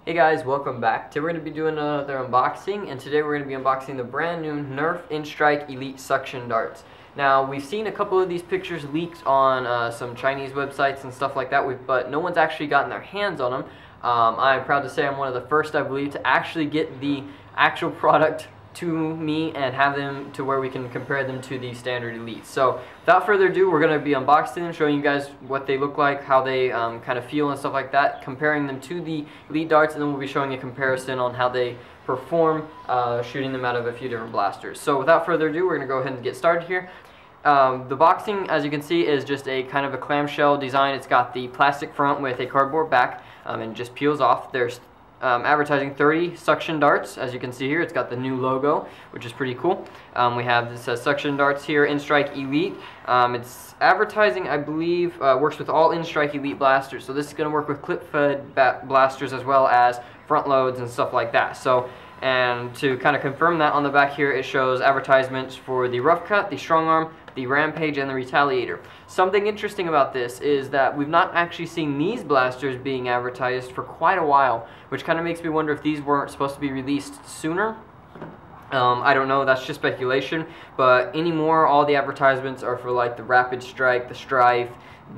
Hey guys, welcome back. Today we're going to be doing another unboxing, and today we're going to be unboxing the brand new Nerf InStrike Elite Suction Darts. Now, we've seen a couple of these pictures leaked on some Chinese websites and stuff like that, but no one's actually gotten their hands on them. I'm proud to say I'm one of the first, I believe, to actually get the actual product to me and have them to where we can compare them to the standard Elites. So without further ado, we're going to be unboxing them, showing you guys what they look like, how they kind of feel and stuff like that, comparing them to the Elite darts, and then we'll be showing a comparison on how they perform shooting them out of a few different blasters. So without further ado, we're going to go ahead and get started here. The boxing, as you can see, is just a kind of a clamshell design. It's got the plastic front with a cardboard back, and it just peels off. There's advertising 30 suction darts. As you can see here, it's got the new logo, which is pretty cool. We have this suction darts here, InStrike Elite. It's advertising, I believe, works with all InStrike Elite blasters. So this is going to work with clip-fed blasters as well as front loads and stuff like that. So, and to kind of confirm that, on the back here it shows advertisements for the Rough Cut, the Strong Arm, the Rampage, and the Retaliator. Something interesting about this is that we've not actually seen these blasters being advertised for quite a while, which kind of makes me wonder if these weren't supposed to be released sooner. I don't know, that's just speculation, but anymore all the advertisements are for like the Rapid Strike, the Strife,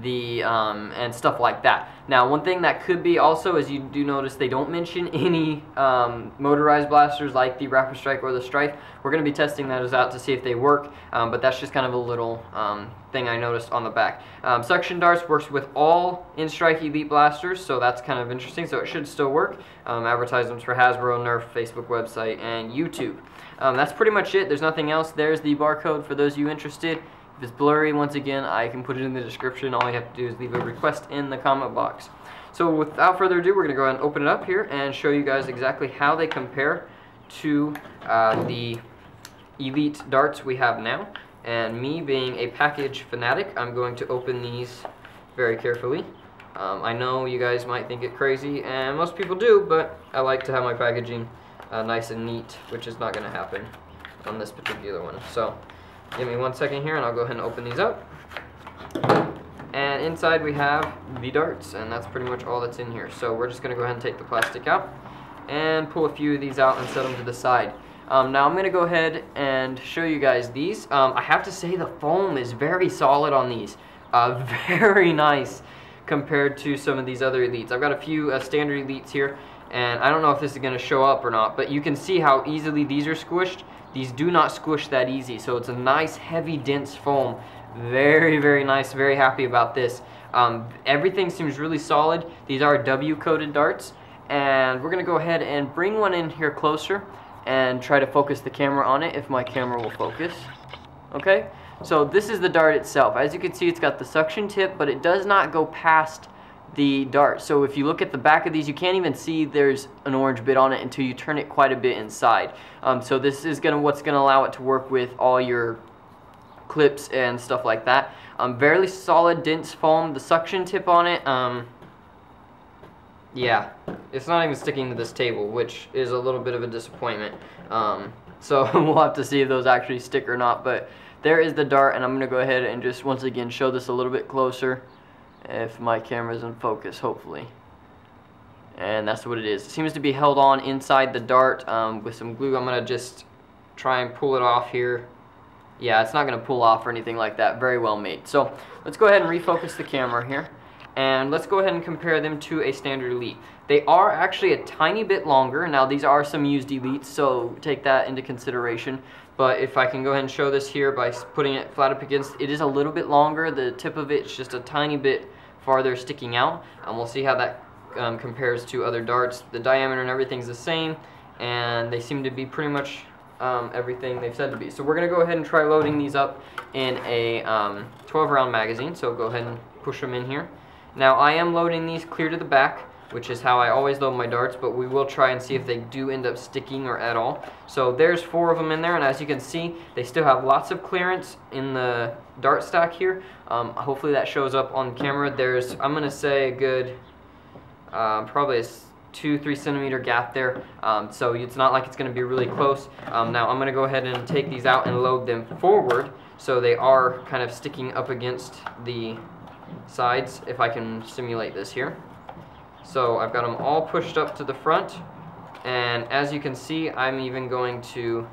the and stuff like that. Now, one thing that could be also is you do notice they don't mention any motorized blasters like the Rapid Strike or the Strife. We're going to be testing those out to see if they work, but that's just kind of a little thing I noticed on the back. Suction darts works with all InStrike Elite blasters, so that's kind of interesting, so it should still work. Advertisements for Hasbro, Nerf, Facebook website, and YouTube. That's pretty much it. There's nothing else. There's the barcode for those of you interested. If it's blurry, once again, I can put it in the description. All you have to do is leave a request in the comment box. So without further ado, we're going to go ahead and open it up here and show you guys exactly how they compare to the Elite darts we have now. And me being a package fanatic, I'm going to open these very carefully. I know you guys might think it crazy, and most people do, but I like to have my packaging nice and neat, which is not going to happen on this particular one. So give me 1 second here and I'll go ahead and open these up. And inside we have the darts, and that's pretty much all that's in here. So we're just going to go ahead and take the plastic out and pull a few of these out and set them to the side. Now I'm going to go ahead and show you guys these. I have to say the foam is very solid on these. Very nice compared to some of these other Elites. I've got a few standard Elites here, and I don't know if this is going to show up or not, but you can see how easily these are squished. These do not squish that easy, so it's a nice, heavy, dense foam. Very, very nice. Very happy about this. Everything seems really solid. These are W-coated darts, and we're going to go ahead and bring one in here closer and try to focus the camera on it, if my camera will focus. Okay, so this is the dart itself. As you can see, it's got the suction tip, but it does not go past the dart. So if you look at the back of these, you can't even see there's an orange bit on it until you turn it quite a bit inside. So this is what's gonna allow it to work with all your clips and stuff like that. Very solid, dense foam. The suction tip on it, yeah, it's not even sticking to this table, which is a little bit of a disappointment. So we'll have to see if those actually stick or not. But there is the dart, and I'm gonna go ahead and just once again show this a little bit closer, if my camera's in focus, hopefully. And that's what it is. It seems to be held on inside the dart with some glue. I'm going to just try and pull it off here. Yeah, it's not going to pull off or anything like that. Very well made. So let's go ahead and refocus the camera here, and let's go ahead and compare them to a standard Elite. They are actually a tiny bit longer. Now, these are some used Elites, so take that into consideration. But if I can go ahead and show this here by putting it flat up against, it is a little bit longer. The tip of it is just a tiny bit farther sticking out. We'll see how that compares to other darts. The diameter and everything's the same, and they seem to be pretty much everything they've said to be. So we're going to go ahead and try loading these up in a 12-round magazine. So go ahead and push them in here. Now, I am loading these clear to the back, which is how I always load my darts, but we will try and see if they do end up sticking or at all. So there's 4 of them in there, and as you can see, they still have lots of clearance in the dart stack here. Hopefully that shows up on camera. There's, I'm going to say, a good, probably a 2-3 centimeter gap there, so it's not like it's going to be really close. Now I'm going to go ahead and take these out and load them forward, so they are kind of sticking up against the sides, if I can simulate this here. So I've got them all pushed up to the front, and as you can see, I'm even going to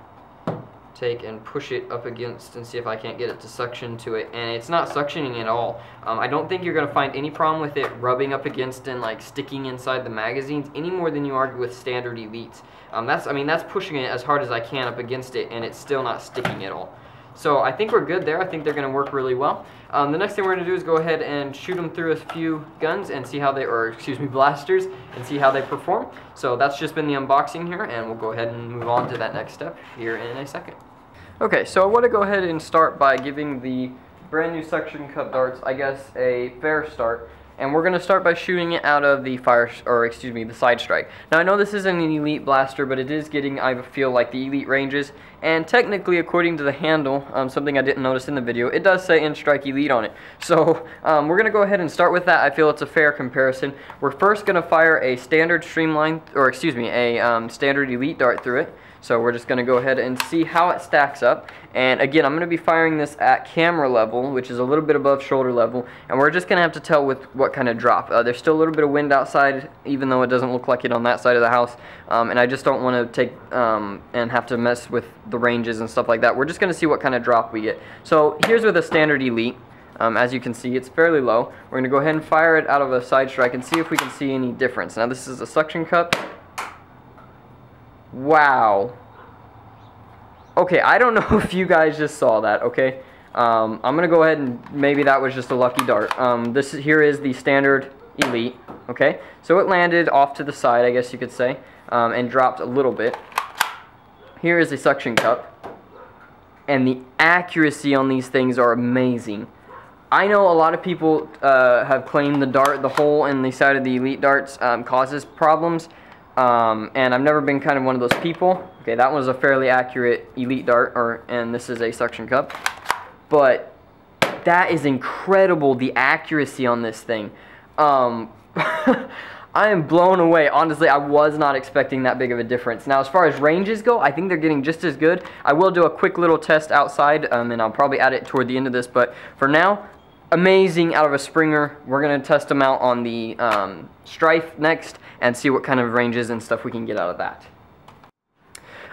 take and push it up against and see if I can't get it to suction to it, and it's not suctioning at all. I don't think you're going to find any problem with it rubbing up against and like sticking inside the magazines any more than you are with standard Elites. That's pushing it as hard as I can up against it, and it's still not sticking at all. So I think we're good there. I think they're going to work really well. The next thing we're going to do is go ahead and shoot them through a few guns and see how they, blasters, and see how they perform. So that's just been the unboxing here, and we'll go ahead and move on to that next step here in a second. Okay, so I want to go ahead and start by giving the brand new suction cup darts, I guess, a fair start. And we're going to start by shooting it out of the the side strike. Now I know this isn't an Elite blaster, but it is getting, I feel like, the Elite ranges. And technically, according to the handle, something I didn't notice in the video, it does say N-Strike Elite on it. So we're going to go ahead and start with that. I feel it's a fair comparison. We're first going to fire a standard standard Elite dart through it. So we're just going to go ahead and see how it stacks up. And again, I'm going to be firing this at camera level, which is a little bit above shoulder level. And we're just going to have to tell with what kind of drop. There's still a little bit of wind outside, even though it doesn't look like it on that side of the house. And I just don't want to take and have to mess with the ranges and stuff like that. We're just going to see what kind of drop we get. So here's with a standard Elite. As you can see, it's fairly low. We're going to go ahead and fire it out of a side strike and see if we can see any difference. Now this is a suction cup. Wow. Okay, I don't know if you guys just saw that, okay? I'm going to go ahead and maybe that was just a lucky dart. Here is the standard Elite, okay? So it landed off to the side, I guess you could say, and dropped a little bit. Here is a suction cup, and the accuracy on these things are amazing. I know a lot of people have claimed the hole in the side of the Elite darts causes problems. And I've never been kind of one of those people. Okay, that was a fairly accurate Elite dart, and this is a suction cup. But that is incredible, the accuracy on this thing. I am blown away. Honestly, I was not expecting that big of a difference. Now, as far as ranges go, I think they're getting just as good. I will do a quick little test outside, and I'll probably add it toward the end of this. But for now, amazing out of a Springer. We're going to test them out on the Strife next and see what kind of ranges and stuff we can get out of that.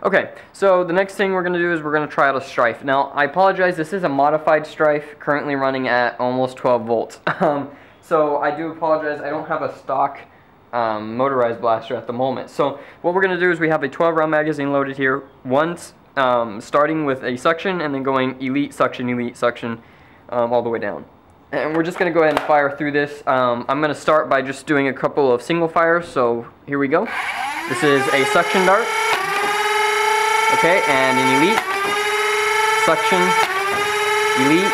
Okay, so the next thing we're going to do is we're going to try out a Strife. Now, I apologize, this is a modified Strife, currently running at almost 12 volts. So I do apologize, I don't have a stock motorized blaster at the moment. So what we're going to do is we have a 12-round magazine loaded here, once starting with a suction and then going Elite, suction, all the way down. And we're just going to go ahead and fire through this. I'm going to start by just doing a couple of single fires, so here we go. This is a suction dart. Okay, and an Elite, suction, Elite,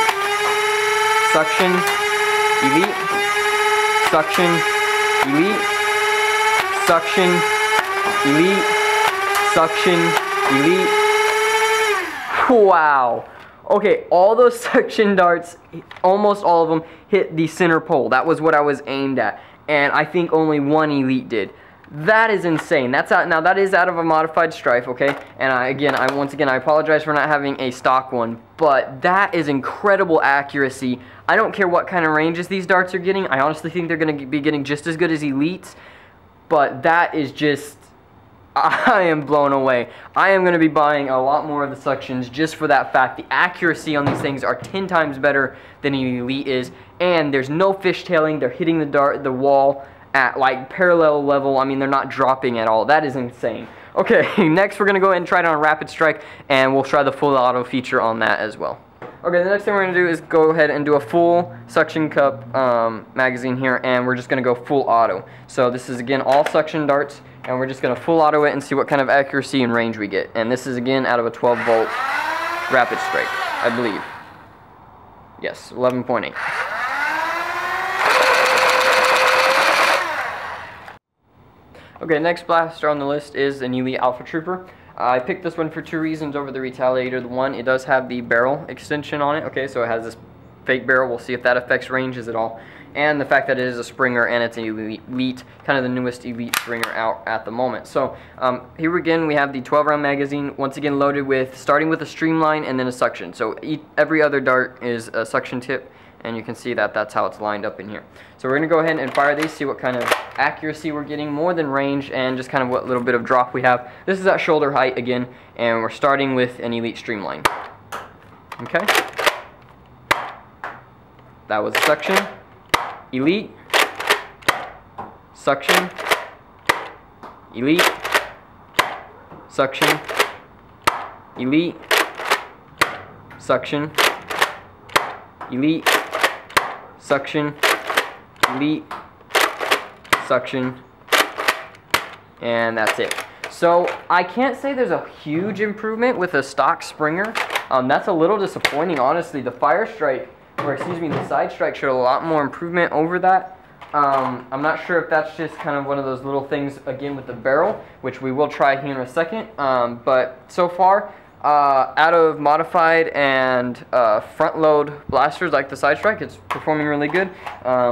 suction, Elite, suction, Elite, suction, Elite, suction, Elite. Wow. Okay, all those suction darts, almost all of them, hit the center pole. That was what I was aimed at, and I think only one Elite did. That is insane. That's out. Now that is out of a modified Strife, okay? And once again, I apologize for not having a stock one, but that is incredible accuracy. I don't care what kind of ranges these darts are getting. I honestly think they're going to be getting just as good as Elites, but that is just, I am blown away. I am going to be buying a lot more of the suctions just for that fact. The accuracy on these things are 10 times better than an Elite is, and there's no fishtailing. They're hitting the wall at like parallel level. I mean, they're not dropping at all. That is insane. Okay, next we're going to go ahead and try it on Rapid Strike, and we'll try the full auto feature on that as well. Okay, the next thing we're going to do is go ahead and do a full suction cup magazine here, and we're just going to go full auto. So this is, again, all suction darts, and we're just going to full auto it and see what kind of accuracy and range we get. And this is, again, out of a 12-volt Rapid Strike, I believe. Yes, 11.8. Okay, next blaster on the list is an Elite Alpha Trooper. I picked this one for two reasons over the Retaliator. The one, it does have the barrel extension on it, okay, so it has this fake barrel. We'll see if that affects ranges at all. And the fact that it is a Springer and it's an Elite, kind of the newest Elite Springer out at the moment. So here again, we have the 12-round magazine, once again loaded with, starting with a streamline and then a suction. So every other dart is a suction tip, and you can see that that's how it's lined up in here. So we're going to go ahead and fire these, see what kind of accuracy we're getting, more than range, and just kind of what little bit of drop we have. This is at shoulder height again, and we're starting with an Elite Streamline. Okay. That was suction, Elite, suction, Elite, suction, Elite, suction, Elite, suction, Elite, suction, and that's it. So I can't say there's a huge improvement with a stock Springer. That's a little disappointing, honestly. The Fire Strike, or excuse me, the Side Strike showed a lot more improvement over that. I'm not sure if that's just kind of one of those little things, again, with the barrel, which we will try here in a second. But so far, out of modified and front load blasters like the Side Strike, it's performing really good.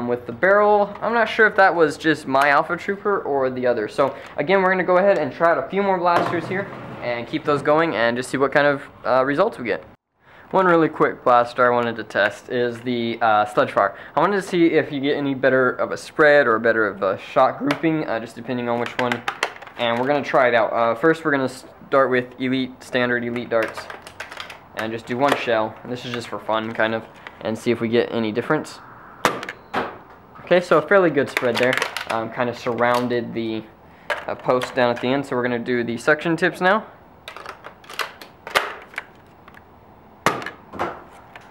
With the barrel, I'm not sure if that was just my Alpha Trooper or the other. So again, we're going to go ahead and try out a few more blasters here and keep those going and just see what kind of results we get. One really quick blaster I wanted to test is the Sludge Fire. I wanted to see if you get any better of a spread or better of a shot grouping, just depending on which one. And we're going to try it out. First, we're going to start with standard Elite darts and just do one shell. And this is just for fun, kind of, and see if we get any difference. Okay, so a fairly good spread there. Kind of surrounded the post down at the end. So we're going to do the suction tips now.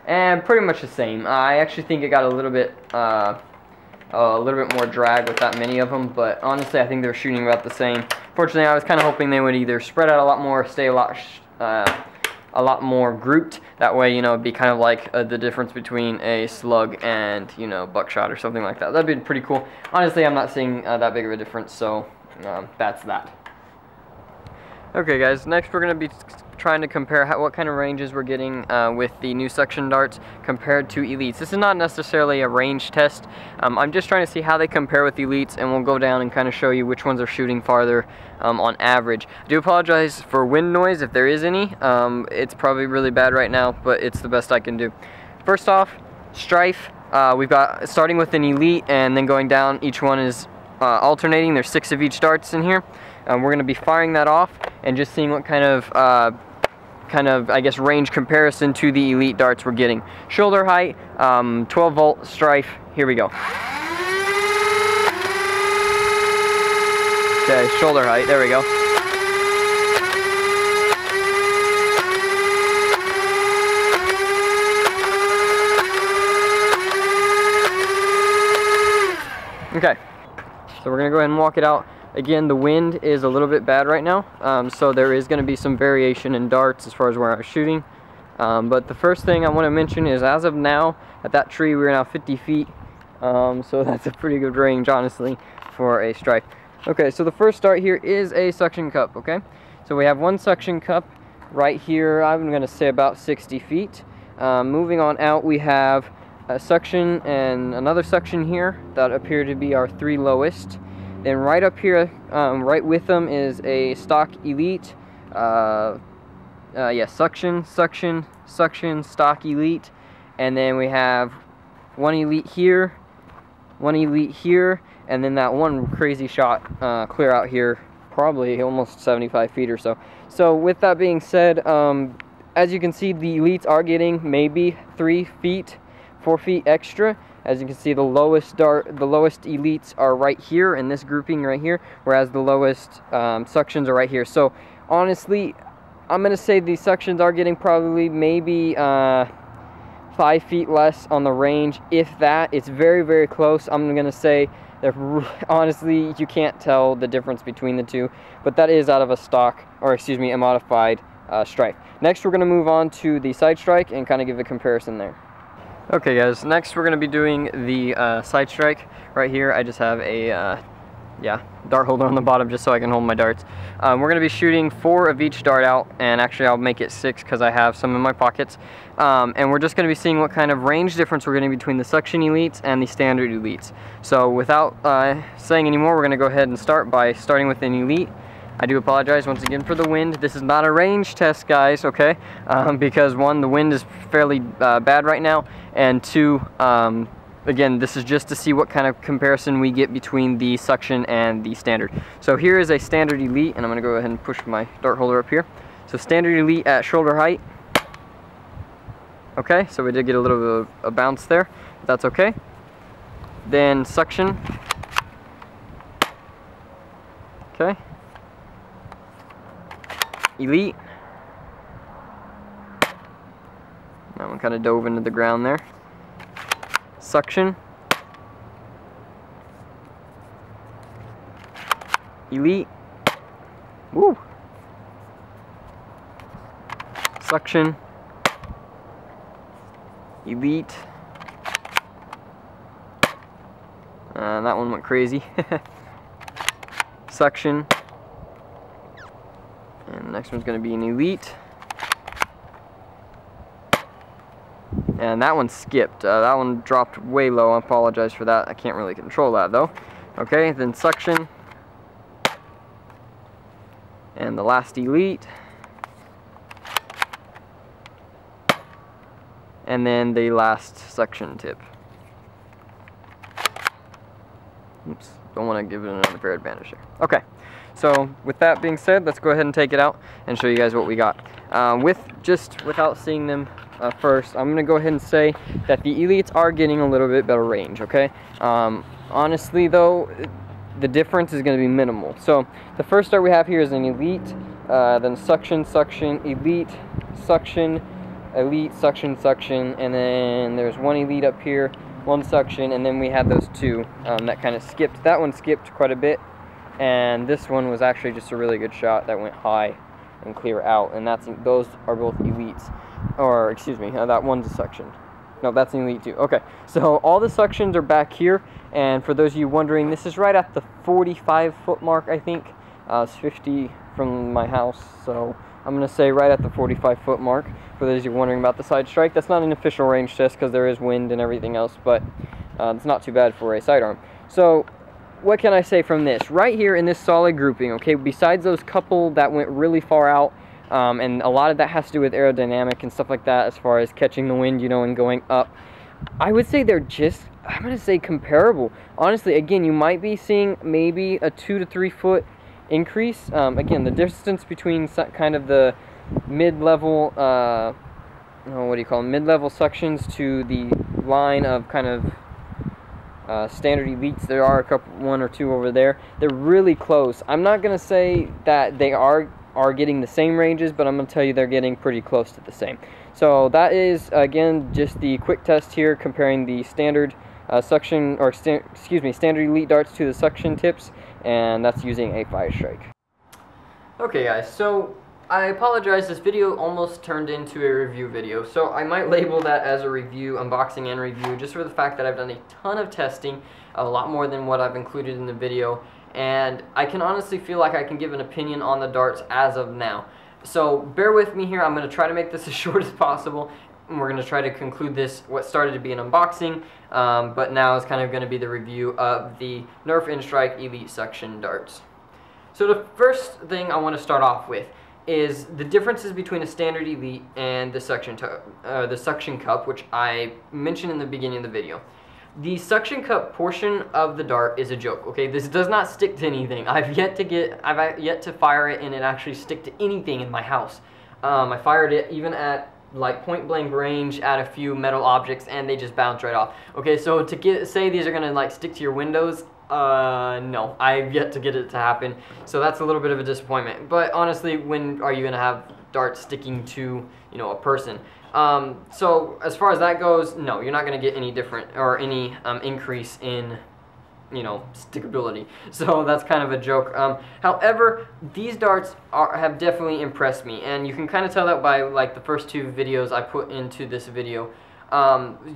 And pretty much the same. I actually think it got a little bit more drag with that many of them, but honestly, I think they're shooting about the same. Fortunately, I was kind of hoping they would either spread out a lot more, or stay a lot more grouped. That way, you know, it'd be kind of like the difference between a slug and, you know, buckshot or something like that. That'd be pretty cool. Honestly, I'm not seeing that big of a difference, so that's that. Okay, guys. Next, we're going to be trying to compare what kind of ranges we're getting with the new suction darts compared to Elites. This is not necessarily a range test. I'm just trying to see how they compare with Elites, and we'll go down and kind of show you which ones are shooting farther on average. I do apologize for wind noise if there is any. It's probably really bad right now, but it's the best I can do. First off, Strife. We've got starting with an Elite and then going down. Each one is alternating. There's 6 of each darts in here. We're going to be firing that off and just seeing what kind of I guess range comparison to the Elite darts we're getting. Shoulder height, 12 volt Strife. Here we go. Okay, shoulder height. There we go. Okay, so we're gonna go ahead and walk it out. Again, the wind is a little bit bad right now, so there is going to be some variation in darts as far as where I'm shooting. But the first thing I want to mention is, as of now, at that tree, we're now 50 feet, so that's a pretty good range, honestly, for a Strife. Okay, so the first dart here is a suction cup, okay? So we have one suction cup right here, I'm going to say about 60 feet. Moving on out, we have a suction and another suction here that appear to be our 3 lowest. Then right up here, right with them, is a stock Elite. Yeah, suction, stock Elite. And then we have one Elite here, and then that one crazy shot clear out here, probably almost 75 feet or so. So with that being said, as you can see, the Elites are getting maybe 3 feet, 4 feet extra. As you can see, the lowest Elites are right here in this grouping right here, whereas the lowest suctions are right here. So honestly, I'm going to say these suctions are getting probably maybe 5 feet less on the range, if that. It's very, very close. I'm going to say that honestly, you can't tell the difference between the two, but that is out of a stock, or excuse me, a modified Strike. Next, we're going to move on to the Side Strike and kind of give a comparison there. Okay, guys, next we're going to be doing the Side Strike. Right here, I just have a dart holder on the bottom just so I can hold my darts. We're going to be shooting 4 of each dart out, and actually I'll make it 6 because I have some in my pockets. And we're just going to be seeing what kind of range difference we're getting between the Suction Elites and the Standard Elites. So without saying any more, we're going to go ahead and start by starting with an Elite. I do apologize once again for the wind. This is not a range test, guys, okay? Because one, the wind is fairly bad right now, and two, again, this is just to see what kind of comparison we get between the suction and the standard. So here is a standard elite, and I'm going to go ahead and push my dart holder up here. So standard elite at shoulder height. Okay, so we did get a little bit of a bounce there, but that's okay. Then suction. Okay. Elite. That one kind of dove into the ground there. Suction. Elite. Woo. Suction. Elite. That one went crazy. Suction. And the next one's going to be an elite. And that one skipped. That one dropped way low. I apologize for that. I can't really control that though. Okay, then suction. And the last elite. And then the last suction tip. Oops, don't want to give it an unfair advantage here. Okay, so with that being said, let's go ahead and take it out and show you guys what we got. Without seeing them first, I'm going to go ahead and say that the elites are getting a little bit better range, okay? Honestly though, the difference is going to be minimal. So the first dart we have here is an elite, then suction, suction, elite, suction, elite, suction, suction, and then there's one elite up here, one suction, and then we had those two that kind of skipped. That one skipped quite a bit, and this one was actually just a really good shot that went high and clear out, and those are both elites. Or excuse me, that one's a suction. No, that's an elite too. Okay, so all the suctions are back here, and for those of you wondering, this is right at the 45-foot mark, I think. It's 50 from my house, so I'm going to say right at the 45-foot mark, for those of you wondering about the side strike. That's not an official range test because there is wind and everything else, but it's not too bad for a sidearm. So what can I say from this? Right here in this solid grouping, okay, besides those couple that went really far out, and a lot of that has to do with aerodynamic and stuff like that as far as catching the wind, you know, and going up, I would say they're just, I'm going to say comparable. Honestly, again, you might be seeing maybe a 2 to 3 foot increase. Again, the distance between kind of the mid-level, what do you call them, mid-level suctions to the line of kind of standard elites, there are a couple, one or two over there. They're really close. I'm not going to say that they are getting the same ranges, but I'm going to tell you they're getting pretty close to the same. So that is, again, just the quick test here comparing the standard standard elite darts to the suction tips, and that's using a fire strike. Okay guys, so I apologize, this video almost turned into a review video, so I might label that as a review, unboxing and review, just for the fact that I've done a ton of testing, a lot more than what I've included in the video, and I can honestly feel like I can give an opinion on the darts as of now. So bear with me here. I'm going to try to make this as short as possible, and we're going to try to conclude this, what started to be an unboxing, but now is kind of going to be the review of the Nerf N-Strike Elite Suction darts. So the first thing I want to start off with is the differences between a standard elite and the suction cup, which I mentioned in the beginning of the video. The suction cup portion of the dart is a joke. Okay, this does not stick to anything. I've yet to fire it and it actually stick to anything in my house. I fired it even at like point blank range at a few metal objects and they just bounce right off. Okay, so to say these are gonna like stick to your windows, no, I've yet to get it to happen, so that's a little bit of a disappointment. But honestly, when are you gonna have darts sticking to, you know, a person? So as far as that goes, no, you're not gonna get any different or any increase in, you know, stickability. So that's kind of a joke. However, these darts have definitely impressed me, and you can kind of tell that by like the first two videos I put into this video.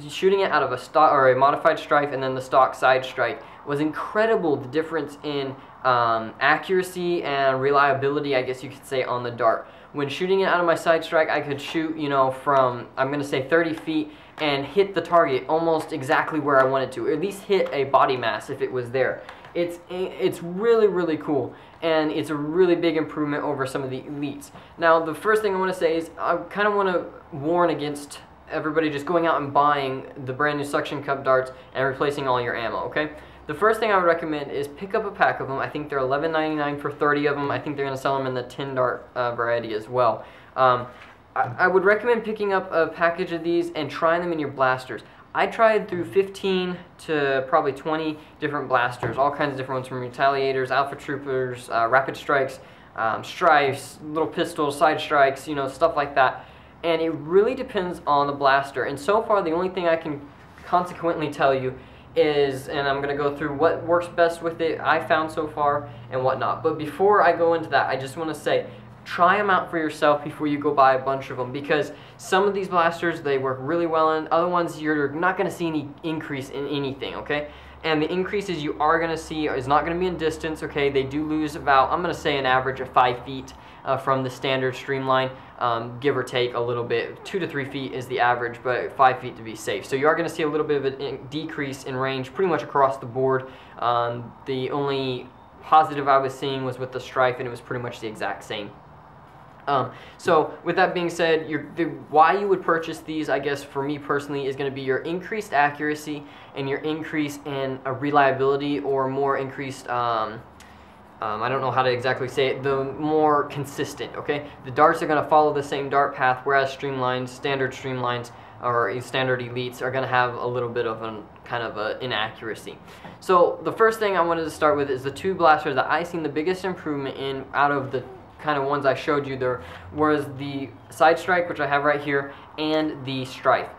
Shooting it out of a stock or a modified strike and then the stock side strike was incredible. The difference in accuracy and reliability, I guess you could say, on the dart. When shooting it out of my side strike, I could shoot, you know, from, I'm going to say 30 feet and hit the target almost exactly where I wanted to, or at least hit a body mass if it was there. It's really, really cool, and it's a really big improvement over some of the Elites. Now, the first thing I want to say is I kind of want to warn against everybody just going out and buying the brand new suction cup darts and replacing all your ammo, okay? The first thing I would recommend is pick up a pack of them. I think they're $11.99 for 30 of them. I think they're going to sell them in the 10 dart variety as well. I would recommend picking up a package of these and trying them in your blasters. I tried through 15 to probably 20 different blasters, all kinds of different ones, from Retaliators, Alpha Troopers, Rapid Strikes, Strifes, little pistols, Side Strikes, you know, stuff like that. And it really depends on the blaster. And so far, the only thing I can consequently tell you is, and I'm going to go through what works best with it, I found so far, and whatnot. But before I go into that, I just want to say, try them out for yourself before you go buy a bunch of them, because some of these blasters, they work really well, and other ones you're not going to see any increase in anything, okay? And the increases you are going to see is not going to be in distance, okay? They do lose about, I'm going to say, an average of 5 feet from the standard streamline, give or take a little bit. 2 to 3 feet is the average, but 5 feet to be safe. So you are going to see a little bit of a decrease in range pretty much across the board. The only positive I was seeing was with the Strife, and it was pretty much the exact same. So with that being said, why you would purchase these, I guess for me personally, is going to be your increased accuracy and your increase in reliability, or more increased, I don't know how to exactly say it, the more consistent, okay? The darts are going to follow the same dart path, whereas standard streamlines, or standard Elites, are going to have a little bit of an kind of a inaccuracy. So the first thing I wanted to start with is the two blasters that I seen the biggest improvement in out of the kind of ones I showed you there was the Side Strike, which I have right here, and the Strife.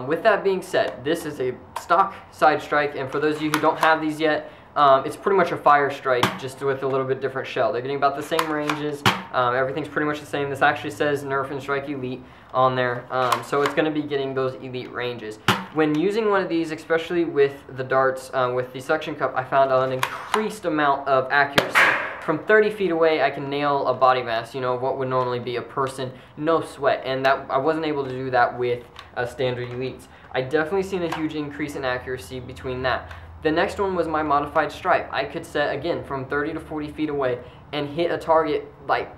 With that being said, this is a stock Side Strike, and for those of you who don't have these yet, it's pretty much a Fire Strike, just with a little bit different shell. They're getting about the same ranges. Everything's pretty much the same. This actually says Nerf and Strike Elite on there, so it's going to be getting those Elite ranges. When using one of these, especially with the darts, with the suction cup, I found an increased amount of accuracy. From 30 feet away, I can nail a body mass, you know, what would normally be a person, no sweat, and that I wasn't able to do that with standard Elites. I definitely seen a huge increase in accuracy between that. The next one was my modified Stripe. I could set, again, from 30 to 40 feet away and hit a target like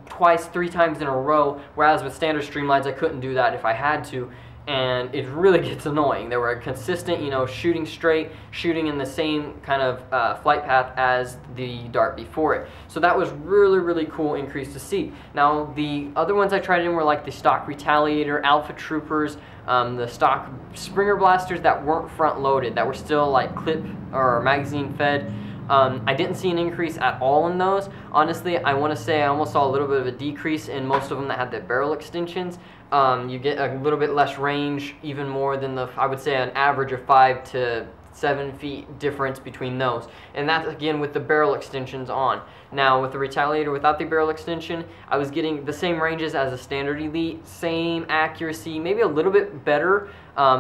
twice, 3 times in a row, whereas with standard streamlines, I couldn't do that if I had to. And it really gets annoying. They were consistent, you know, shooting straight, shooting in the same kind of flight path as the dart before it. So that was really, really cool increase to see. Now, the other ones I tried in were like the stock Retaliator, Alpha Troopers, the stock Springer blasters that weren't front loaded, that were still like clip or magazine fed. I didn't see an increase at all in those. Honestly, I want to say I almost saw a little bit of a decrease in most of them that had the barrel extensions. You get a little bit less range, even more than I would say an average of 5 to 7 feet difference between those. And that's again with the barrel extensions on. Now with the Retaliator without the barrel extension, I was getting the same ranges as a standard Elite, same accuracy, maybe a little bit better.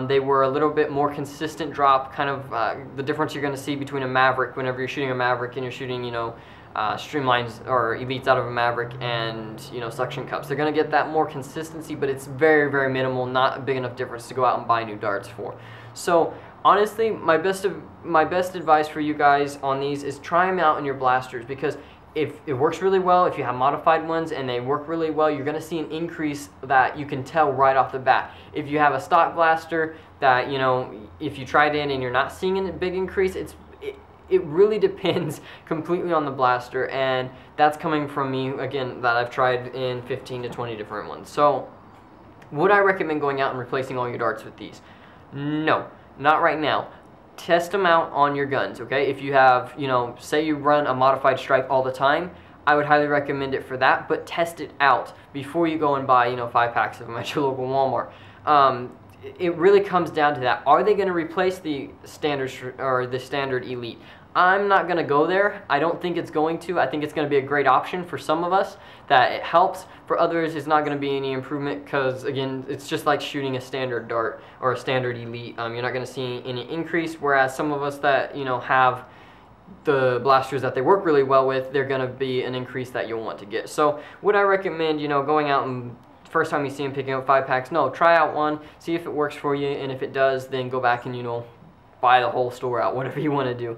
They were a little bit more consistent drop, kind of the difference you're going to see between a Maverick whenever you're shooting a Maverick and you're shooting, you know, streamlines or Elites out of a Maverick and, you know, suction cups. They're going to get that more consistency, but it's very, very minimal, not a big enough difference to go out and buy new darts for. So honestly, my best advice for you guys on these is try them out in your blasters, because if it works really well, if you have modified ones and they work really well, you're going to see an increase that you can tell right off the bat. If you have a stock blaster that, you know, if you tried it and you're not seeing a big increase, it really depends completely on the blaster, and that's coming from me, again, that I've tried in 15 to 20 different ones. So would I recommend going out and replacing all your darts with these? No, not right now. Test them out on your guns, okay? If you have, you know, say you run a modified Stripe all the time, I would highly recommend it for that, but test it out before you go and buy, you know, 5 packs of them at your local Walmart. It really comes down to that. Are they going to replace the standard or the standard Elite? I'm not going to go there. I don't think it's going to. I think it's going to be a great option for some of us that it helps. For others, it's not going to be any improvement because, again, it's just like shooting a standard dart or a standard Elite. You're not going to see any increase, whereas some of us that, you know, have the blasters that they work really well with, they're going to be an increase that you'll want to get. So would I recommend, you know, going out and first time you see them picking up 5 packs? No, try out one, see if it works for you, and if it does, then go back and, you know, buy the whole store out, whatever you want to do.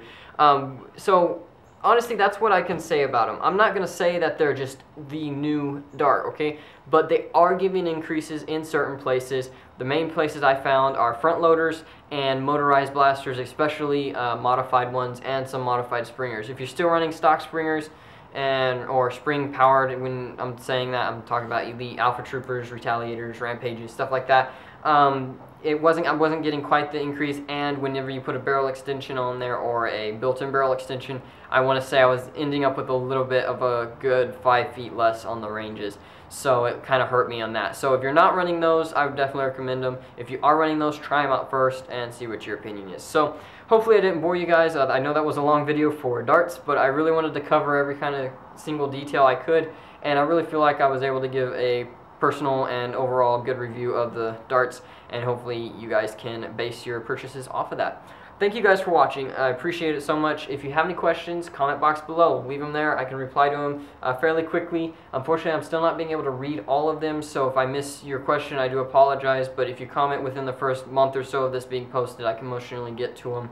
So honestly, that's what I can say about them. I'm not going to say that they're just the new dart, okay? But they are giving increases in certain places. The main places I found are front loaders and motorized blasters, especially modified ones and some modified springers. If you're still running stock springers or spring powered, when I'm saying that, I'm talking about Elite, Alpha Troopers, Retaliators, Rampages, stuff like that. I wasn't getting quite the increase, and whenever you put a barrel extension on there or a built-in barrel extension, I want to say I was ending up with a little bit of a good 5 feet less on the ranges. So it kind of hurt me on that. So if you're not running those, I would definitely recommend them. If you are running those, try them out first and see what your opinion is. So hopefully I didn't bore you guys. I know that was a long video for darts, but I really wanted to cover every kind of single detail I could, and I really feel like I was able to give a personal and overall good review of the darts, and hopefully you guys can base your purchases off of that. Thank you guys for watching. I appreciate it so much. If you have any questions, comment box below. Leave them there. I can reply to them fairly quickly. Unfortunately, I'm still not being able to read all of them, so if I miss your question, I do apologize, but if you comment within the first month or so of this being posted, I can most surely get to them.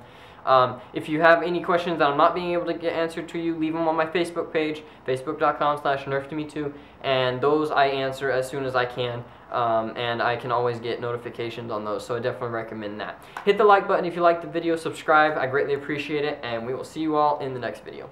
If you have any questions that I'm not being able to get answered to you, leave them on my Facebook page, facebook.com/nerftome2, and those I answer as soon as I can, and I can always get notifications on those, so I definitely recommend that. Hit the like button if you liked the video, subscribe, I greatly appreciate it, and we will see you all in the next video.